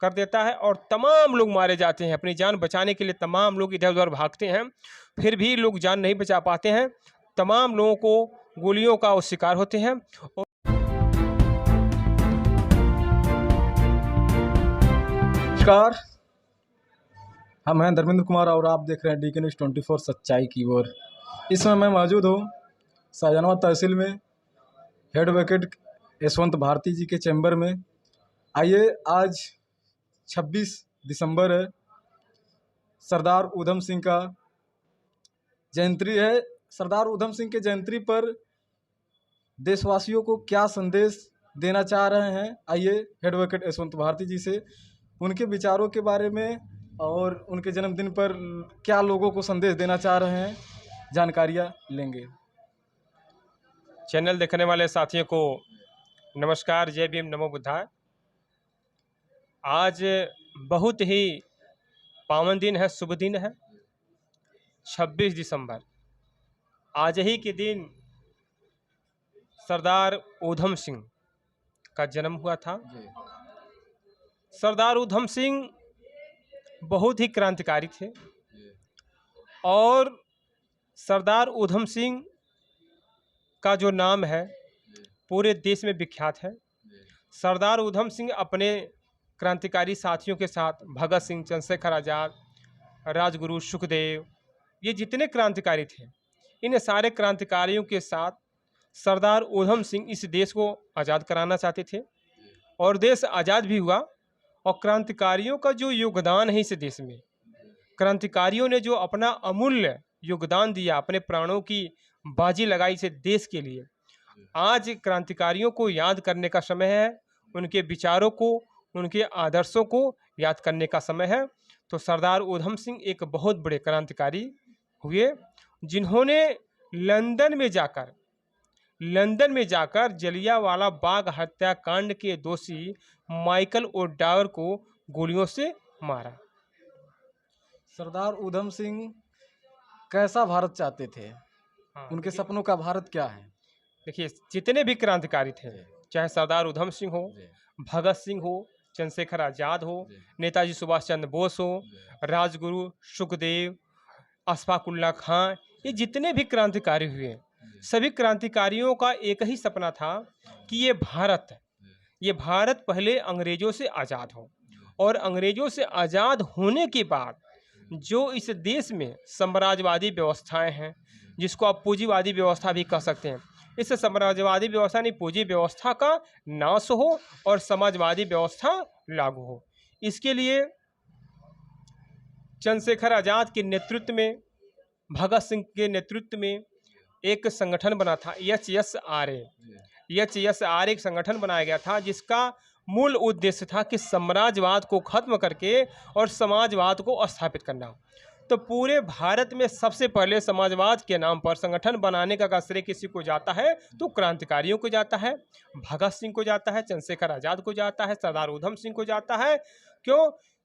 कर देता है और तमाम लोग मारे जाते हैं। अपनी जान बचाने के लिए तमाम लोग इधर उधर भागते हैं, फिर भी लोग जान नहीं बचा पाते हैं। तमाम लोगों को गोलियों का वो शिकार होते हैं। नमस्कार, हम हैं धर्मेंद्र कुमार और आप देख रहे हैं DK News 24 सच्चाई की ओर। इस समय मैं मौजूद हूँ शाहजहानाबाद तहसील में हेड एडवोकेट यशवंत भारती जी के चैम्बर में। आइए, आज 26 दिसंबर है, सरदार उधम सिंह का जयंती है। सरदार उधम सिंह के जयंती पर देशवासियों को क्या संदेश देना चाह रहे हैं, आइए हेड एडवोकेट यशवंत भारती जी से उनके विचारों के बारे में और उनके जन्मदिन पर क्या लोगों को संदेश देना चाह रहे हैं, जानकारियाँ लेंगे। चैनल देखने वाले साथियों को नमस्कार, जय भीम, नमो बुद्धाय। आज बहुत ही पावन दिन है, शुभ दिन है, 26 दिसंबर। आज ही के दिन सरदार उधम सिंह का जन्म हुआ था। सरदार उधम सिंह बहुत ही क्रांतिकारी थे और सरदार उधम सिंह का जो नाम है पूरे देश में विख्यात है। सरदार उधम सिंह अपने क्रांतिकारी साथियों के साथ भगत सिंह, चंद्रशेखर आज़ाद, राजगुरु, सुखदेव, ये जितने क्रांतिकारी थे, इन सारे क्रांतिकारियों के साथ सरदार उधम सिंह इस देश को आज़ाद कराना चाहते थे और देश आज़ाद भी हुआ। और क्रांतिकारियों का जो योगदान है इस देश में, क्रांतिकारियों ने जो अपना अमूल्य योगदान दिया, अपने प्राणों की बाजी लगाई इस देश के लिए, आज क्रांतिकारियों को याद करने का समय है, उनके विचारों को, उनके आदर्शों को याद करने का समय है। तो सरदार उधम सिंह एक बहुत बड़े क्रांतिकारी हुए, जिन्होंने लंदन में जाकर जलियांवाला बाग हत्याकांड के दोषी माइकल ओडावर को गोलियों से मारा। सरदार उधम सिंह कैसा भारत चाहते थे? उनके सपनों का भारत क्या है? देखिए, जितने भी क्रांतिकारी थे, चाहे सरदार उधम सिंह हो, भगत सिंह हो, चंद्रशेखर आज़ाद हो, नेताजी सुभाष चंद्र बोस हो, राजगुरु, सुखदेव, अशफाक उल्लाह खां, ये जितने भी क्रांतिकारी हुए, सभी क्रांतिकारियों का एक ही सपना था कि ये भारत पहले अंग्रेजों से आज़ाद हो और अंग्रेजों से आज़ाद होने के बाद जो इस देश में साम्राज्यवादी व्यवस्थाएं हैं, जिसको आप पूंजीवादी व्यवस्था भी कह सकते हैं, इस साम्राज्यवादी व्यवस्था नहीं, पूंजी व्यवस्था का नाश हो और समाजवादी व्यवस्था लागू हो। इसके लिए चंद्रशेखर आज़ाद के नेतृत्व में, भगत सिंह के नेतृत्व में एक संगठन बना था, HSRA। एक संगठन बनाया गया था जिसका मूल उद्देश्य था कि साम्राज्यवाद को खत्म करके और समाजवाद को स्थापित करना। तो पूरे भारत में सबसे पहले समाजवाद के नाम पर संगठन बनाने का श्रेय किसी को जाता है तो क्रांतिकारियों को जाता है, भगत सिंह को जाता है, चंद्रशेखर आज़ाद को जाता है, सरदार उधम सिंह को जाता है।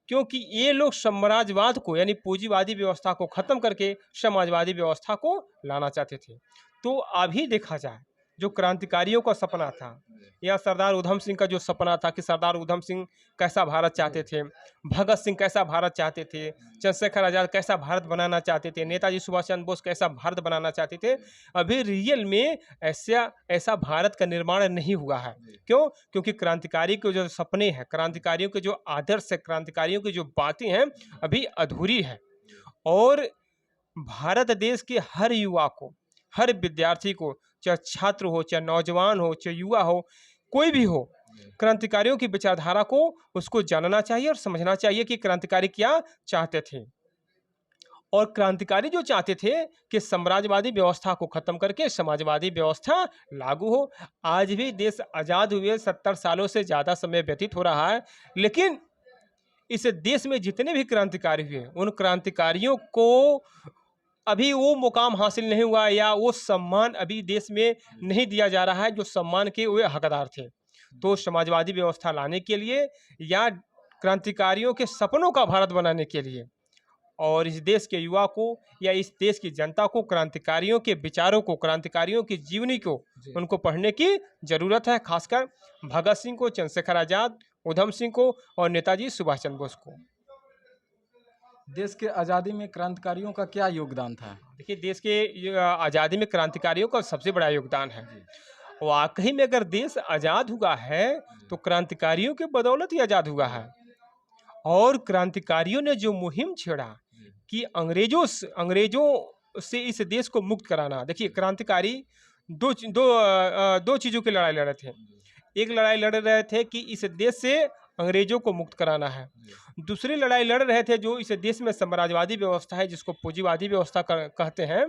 क्योंकि ये लोग साम्राज्यवाद को यानी पूंजीवादी व्यवस्था को खत्म करके समाजवादी व्यवस्था को लाना चाहते थे। तो अभी देखा जाए, जो क्रांतिकारियों का सपना था या सरदार उधम सिंह का जो सपना था कि सरदार उधम सिंह कैसा भारत चाहते थे, भगत सिंह कैसा भारत चाहते थे, चंद्रशेखर आज़ाद कैसा भारत बनाना चाहते थे, नेताजी सुभाष चंद्र बोस कैसा भारत बनाना चाहते थे, अभी रियल में ऐसा भारत का निर्माण नहीं हुआ है। क्यों? क्योंकि क्रांतिकारी के जो सपने हैं, क्रांतिकारियों के जो आदर्श है, क्रांतिकारियों की जो बातें हैं, अभी अधूरी है। और भारत देश के हर युवा को, हर विद्यार्थी को, चाहे छात्र हो, चाहे नौजवान हो, चाहे युवा हो, कोई भी हो, क्रांतिकारियों की विचारधारा को उसको जानना चाहिए और समझना चाहिए कि क्रांतिकारी क्या चाहते थे। और क्रांतिकारी जो चाहते थे कि साम्राज्यवादी व्यवस्था को खत्म करके समाजवादी व्यवस्था लागू हो। आज भी देश आज़ाद हुए 70 सालों से ज़्यादा समय व्यतीत हो रहा है, लेकिन इस देश में जितने भी क्रांतिकारी हुए, उन क्रांतिकारियों को अभी वो मुकाम हासिल नहीं हुआ या वो सम्मान अभी देश में नहीं दिया जा रहा है जो सम्मान के वे हकदार थे। तो समाजवादी व्यवस्था लाने के लिए या क्रांतिकारियों के सपनों का भारत बनाने के लिए और इस देश के युवा को या इस देश की जनता को क्रांतिकारियों के विचारों को, क्रांतिकारियों की जीवनी को उनको पढ़ने की जरूरत है। खासकर भगत सिंह को, चंद्रशेखर आज़ाद ऊधम सिंह को और नेताजी सुभाष चंद्र बोस को। देश के आज़ादी में क्रांतिकारियों का क्या योगदान था? देखिए, देश के आज़ादी में क्रांतिकारियों का सबसे बड़ा योगदान है। वाकई में अगर देश आज़ाद हुआ है तो क्रांतिकारियों के बदौलत ही आज़ाद हुआ है। और क्रांतिकारियों ने जो मुहिम छेड़ा कि अंग्रेजों से इस देश को मुक्त कराना। देखिए, क्रांतिकारी दो चीज़ों की लड़ाई लड़ रहे थे। एक लड़ाई लड़ रहे थे कि इस देश से अंग्रेजों को मुक्त कराना है। दूसरी लड़ाई लड़ रहे थे जो इस देश में साम्राज्यवादी व्यवस्था है, जिसको पूंजीवादी व्यवस्था कहते हैं।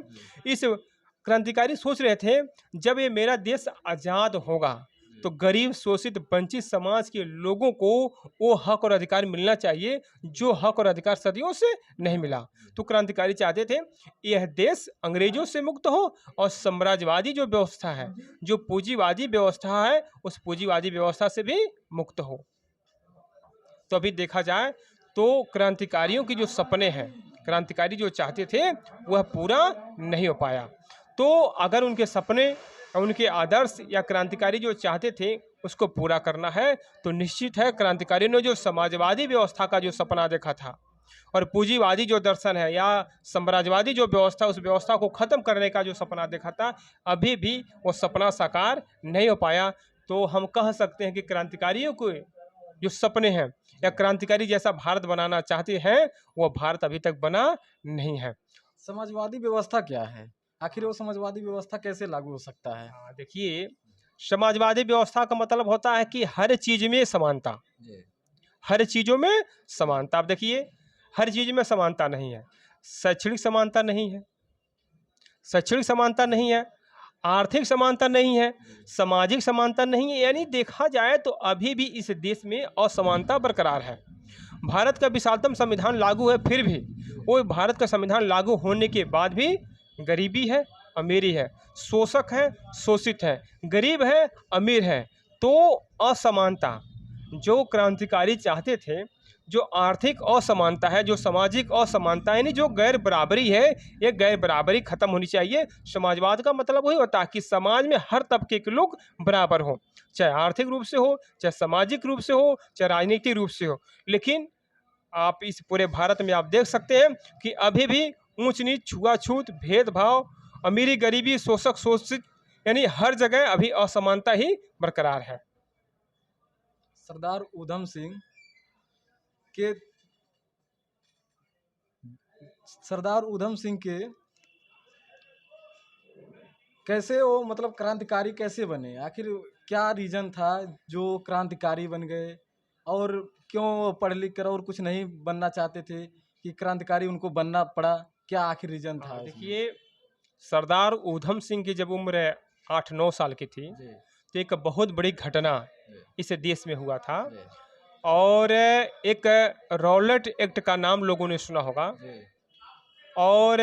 इस क्रांतिकारी सोच रहे थे जब ये मेरा देश आज़ाद होगा तो गरीब, शोषित, वंचित समाज के लोगों को वो हक और अधिकार मिलना चाहिए जो हक और अधिकार सदियों से नहीं मिला। तो क्रांतिकारी चाहते थे यह देश अंग्रेजों से मुक्त हो और साम्राज्यवादी जो व्यवस्था है, जो पूंजीवादी व्यवस्था है, उस पूंजीवादी व्यवस्था से भी मुक्त हो। तो अभी देखा जाए तो क्रांतिकारियों की जो सपने हैं, क्रांतिकारी जो चाहते थे वह पूरा नहीं हो पाया। तो अगर उनके सपने, उनके आदर्श या क्रांतिकारी जो चाहते थे उसको पूरा करना है तो निश्चित है क्रांतिकारियों ने जो समाजवादी व्यवस्था का जो सपना देखा था और पूंजीवादी जो दर्शन है या साम्राज्यवादी जो व्यवस्था, उस व्यवस्था को ख़त्म करने का जो सपना देखा था, अभी भी वो सपना साकार नहीं हो पाया। तो हम कह सकते हैं कि क्रांतिकारियों को जो सपने हैं या क्रांतिकारी जैसा भारत बनाना चाहते हैं वो भारत अभी तक बना नहीं है। समाजवादी व्यवस्था क्या है? आखिर वो समाजवादी व्यवस्था कैसे लागू हो सकता है? देखिए, समाजवादी व्यवस्था का मतलब होता है कि हर चीज़ में समानता, हर चीज़ों में समानता। अब देखिए, हर चीज़ में समानता नहीं है। शैक्षणिक समानता नहीं है, शैक्षणिक समानता नहीं है, आर्थिक समानता नहीं है, सामाजिक समानता नहीं है। यानी देखा जाए तो अभी भी इस देश में असमानता बरकरार है। भारत का विशालतम संविधान लागू है, फिर भी वो भारत का संविधान लागू होने के बाद भी गरीबी है, अमीरी है, शोषक है, शोषित है, गरीब है, अमीर है। तो असमानता जो क्रांतिकारी चाहते थे, जो आर्थिक असमानता है, जो सामाजिक असमानता यानी जो गैर बराबरी है, ये गैर बराबरी खत्म होनी चाहिए। समाजवाद का मतलब वही होता है कि समाज में हर तबके के लोग बराबर हों, चाहे आर्थिक रूप से हो, चाहे सामाजिक रूप से हो, चाहे राजनीतिक रूप से हो। लेकिन आप इस पूरे भारत में आप देख सकते हैं कि अभी भी ऊंच नीच, छुआछूत, भेदभाव, अमीरी गरीबी, शोषक शोषित, यानी हर जगह अभी असमानता ही बरकरार है। सरदार ऊधम सिंह के कैसे वो मतलब क्रांतिकारी कैसे बने? आखिर क्या रीजन था जो क्रांतिकारी बन गए? और क्यों वो पढ़ लिख कर और कुछ नहीं बनना चाहते थे कि क्रांतिकारी उनको बनना पड़ा? क्या आखिर रीजन था? देखिए, सरदार ऊधम सिंह की जब उम्र 8-9 साल की थी तो एक बहुत बड़ी घटना इस देश में हुआ था। और एक रॉलेट एक्ट का नाम लोगों ने सुना होगा। और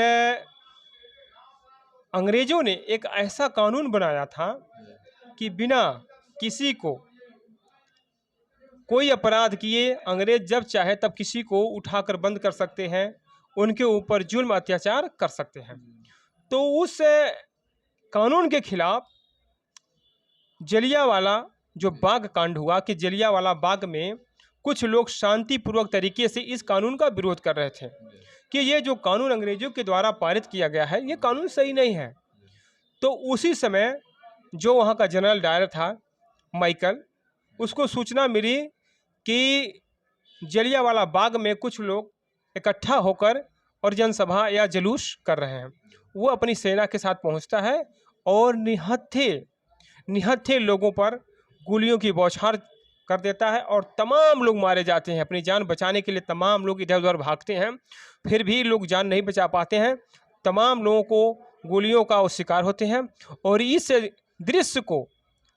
अंग्रेजों ने एक ऐसा कानून बनाया था कि बिना किसी को कोई अपराध किए अंग्रेज जब चाहे तब किसी को उठाकर बंद कर सकते हैं, उनके ऊपर जुल्म अत्याचार कर सकते हैं। तो उस कानून के खिलाफ जलियांवाला जो बाग कांड हुआ कि जलियांवाला बाग में कुछ लोग शांतिपूर्वक तरीके से इस कानून का विरोध कर रहे थे कि ये जो कानून अंग्रेजों के द्वारा पारित किया गया है ये कानून सही नहीं है। तो उसी समय जो वहाँ का जनरल डायर था माइकल, उसको सूचना मिली कि जलियांवाला बाग में कुछ लोग इकट्ठा होकर और जनसभा या जुलूस कर रहे हैं। वो अपनी सेना के साथ पहुंचता है और निहत्थे लोगों पर गोलियों की बौछार कर देता है और तमाम लोग मारे जाते हैं। अपनी जान बचाने के लिए तमाम लोग इधर उधर भागते हैं, फिर भी लोग जान नहीं बचा पाते हैं। तमाम लोगों को गोलियों का वो शिकार होते हैं। और इस दृश्य को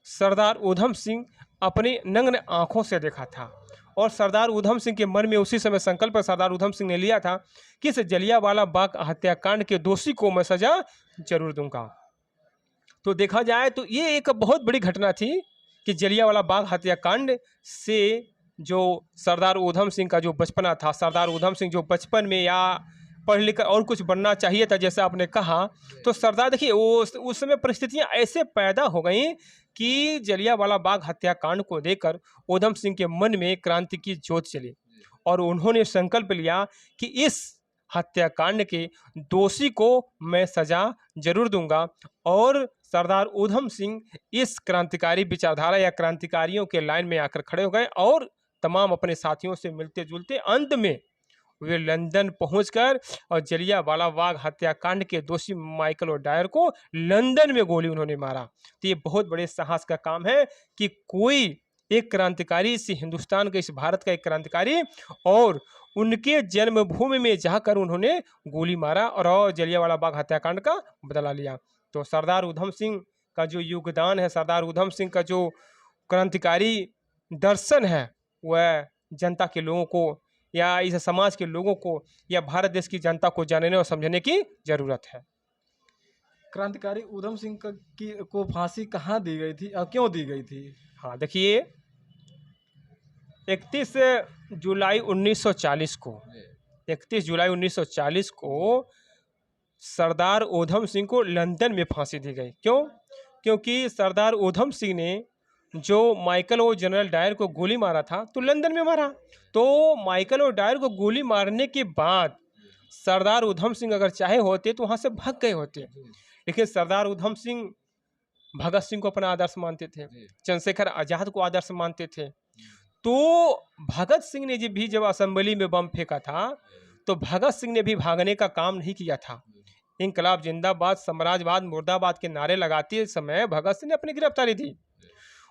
सरदार ऊधम सिंह अपनी नग्न आँखों से देखा था। और सरदार ऊधम सिंह के मन में उसी समय संकल्प सरदार ऊधम सिंह ने लिया था कि इस जलियांवाला बाग हत्याकांड के दोषी को मैं सजा जरूर दूंगा। तो देखा जाए तो ये एक बहुत बड़ी घटना थी कि जलियांवाला बाग हत्याकांड से जो सरदार ऊधम सिंह का जो बचपना था, सरदार ऊधम सिंह जो बचपन में या पढ़ लिख कर और कुछ बनना चाहिए था, जैसे आपने कहा। तो सरदार देखिए वो उस समय परिस्थितियां ऐसे पैदा हो गई कि जलियांवाला बाग हत्याकांड को लेकर ऊधम सिंह के मन में क्रांति की ज्योत चली और उन्होंने संकल्प लिया कि इस हत्याकांड के दोषी को मैं सजा जरूर दूंगा। और सरदार ऊधम सिंह इस क्रांतिकारी विचारधारा या क्रांतिकारियों के लाइन में आकर खड़े हो गए और तमाम अपने साथियों से मिलते जुलते अंत में वे लंदन पहुंचकर और जलियांवाला बाग हत्याकांड के दोषी माइकल ओडायर को लंदन में गोली उन्होंने मारा। तो ये बहुत बड़े साहस का काम है कि कोई एक क्रांतिकारी इस हिंदुस्तान का, इस भारत का एक क्रांतिकारी, और उनके जन्मभूमि में जाकर उन्होंने गोली मारा और जलियांवाला बाग हत्याकांड का बदला लिया। तो सरदार ऊधम सिंह का जो योगदान है, सरदार ऊधम सिंह का जो क्रांतिकारी दर्शन है, वह जनता के लोगों को या इस समाज के लोगों को या भारत देश की जनता को जानने और समझने की जरूरत है। क्रांतिकारी ऊधम सिंह को फांसी कहाँ दी गई थी और क्यों दी गई थी? हाँ देखिए, 31 जुलाई 1940 को 31 जुलाई 1940 को सरदार ऊधम सिंह को लंदन में फांसी दी गई। क्यों? क्योंकि सरदार ऊधम सिंह ने जो माइकल और जनरल डायर को गोली मारा था तो लंदन में मारा। तो माइकल और डायर को गोली मारने के बाद सरदार ऊधम सिंह अगर चाहे होते तो वहाँ से भाग गए होते, लेकिन सरदार ऊधम सिंह भगत सिंह को अपना आदर्श मानते थे, चंद्रशेखर आजाद को आदर्श मानते थे। तो भगत सिंह ने जब असेंबली में बम फेंका था तो भगत सिंह ने भी भागने का काम नहीं किया था। इंकलाब जिंदाबाद, साम्राज्यवाद मुर्दाबाद के नारे लगाते समय भगत सिंह ने अपनी गिरफ्तारी दी।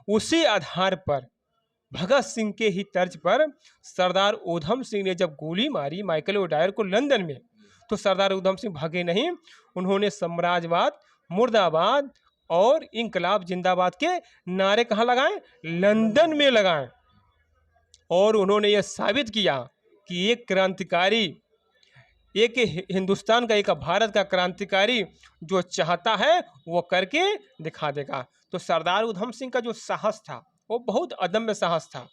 उसी आधार पर भगत सिंह के ही तर्ज पर सरदार ऊधम सिंह ने जब गोली मारी माइकल ओडायर को लंदन में, तो सरदार ऊधम सिंह भागे नहीं, उन्होंने साम्राज्यवाद मुर्दाबाद और इंकलाब जिंदाबाद के नारे कहाँ लगाए? लंदन में लगाए। और उन्होंने यह साबित किया कि एक क्रांतिकारी, एक हिंदुस्तान का, एक भारत का क्रांतिकारी जो चाहता है वो करके दिखा देगा। तो सरदार ऊधम सिंह का जो साहस था वो बहुत अदम्य साहस था।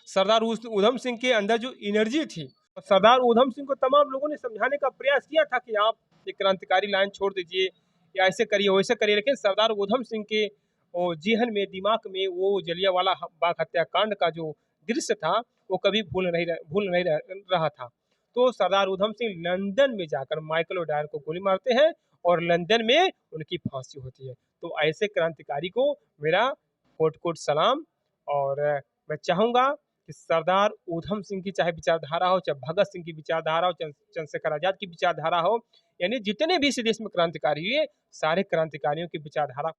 सरदार ऊधम सिंह के अंदर जो एनर्जी थी, सरदार ऊधम सिंह को तमाम लोगों ने समझाने का प्रयास किया था कि आप एक क्रांतिकारी लाइन छोड़ दीजिए या ऐसे करिए वैसे करिए, लेकिन सरदार ऊधम सिंह के जेहन में, दिमाग में वो जलियांवाला बाग हत्याकांड का जो दृश्य था वो कभी भूल नहीं रहा था। तो सरदार ऊधम सिंह लंदन में जाकर माइकल ओडायर को गोली मारते हैं और लंदन में उनकी फांसी होती है। तो ऐसे क्रांतिकारी को मेरा कोट कोट सलाम। और मैं चाहूँगा कि सरदार ऊधम सिंह की चाहे विचारधारा हो, चाहे भगत सिंह की विचारधारा हो, चंद्रशेखर आजाद की विचारधारा हो, यानी जितने भी इस देश में क्रांतिकारी हुए सारे क्रांतिकारियों की विचारधारा